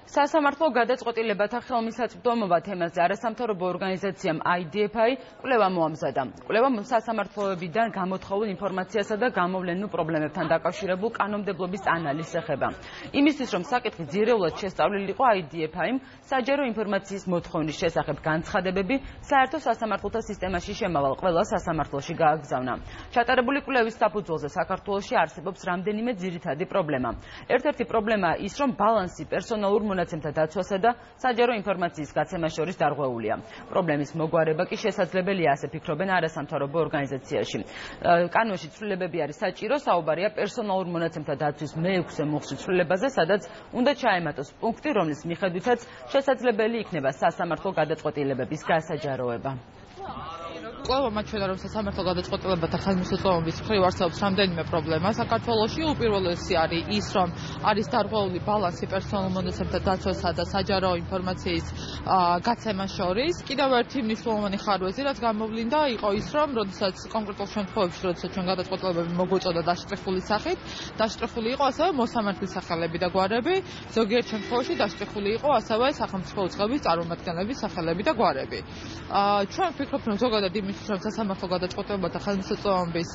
სასამართლო გადაწყვეტილებათა ხელმისაწვდომობა თემაზე არასამთავრობო ორგანიზაციამ IDFI კვლევა მოამზადა. კვლევა სასამართლოებიდან გამოთხოვილ ინფორმაციასა და გამოვლენილ პრობლემებთან დაკავშირებულ კანონმდებლობის ანალიზს ეხება. იმისთვის, რომ საკითხი ძირეულად შესწავლილიყო, IDFI-მ საჯარო ინფორმაციის მოთხოვნის შესახებ განცხადებები საერთო სასამართლოთა სისტემაში შემავალ ყველა სასამართლოში გააგზავნა. ჩატარებული კვლევის საფუძველზე საქართველოში არსებობს რამდენიმე ძირითადი პრობლემა. ერთ-ერთი პრობლემაა ის, რომ ბალანსი პერსონალურ მონაცემთა დაცვასა და საჯარო ინფორმაციის გაცემას შორის დარღვეულია. პრობლემის მოგვარება კი შესაძლებელია, ასე ფიქრობენ არასამთავრობო ორგანიზაციაში. კანონში ცვლილებები არის საჭირო, საუბარია პერსონალურ მონაცემთა დაცვის მე-6 მუხლის ცვლილებაზე, სადაც უნდა ჩაემატოს პუნქტი, რომლის მიხედვითაც შესაძლებელი იქნება სასამართლო გადაწყვეტილებების გასაჯაროება. კვლევა მაჩვენა, რომ სასამართლო გადაწყვეტილებათა ხელმისაწვდომობის მხრივ არსებობს რამდენიმე პრობლემა საქართველოში. უპირველესი არის ის, რომ არის დარღვეული ბალანსი პერსონალურ მონაცემთა დაცვასა და საჯარო ინფორმაციის გაცემას შორის. კიდევ ერთი მნიშვნელოვანი ხარვეზი, რაც გამოვლინდა, იყო ის, რომ როდესაც კონკრეტულ შემთხვევებში, როდესაც ჩვენ გადაწყვეტილებები მოგვეწოდა დაშტრიხული სახით, დაშტრიხული იყო ასევე მოსამართლის სახელები და გვარები, ზოგიერთ შემთხვევაში დაშტრიხული იყო ასევე სახელმწიფო უწყების წარმომადგენლების სახელები და გვარები. ჩვენ ვფიქრობთ, რომ ზოგადად იმისთვის, რომ სასამართლო გადაწყვეტილებათა ხელმისაწვდომობის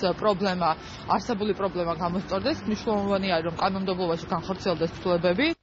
არსებული პრობლემა გამოსწორდეს, მნიშვნელოვანია, რომ კანონმდებლობაში განხორციელდეს ცვლილებები.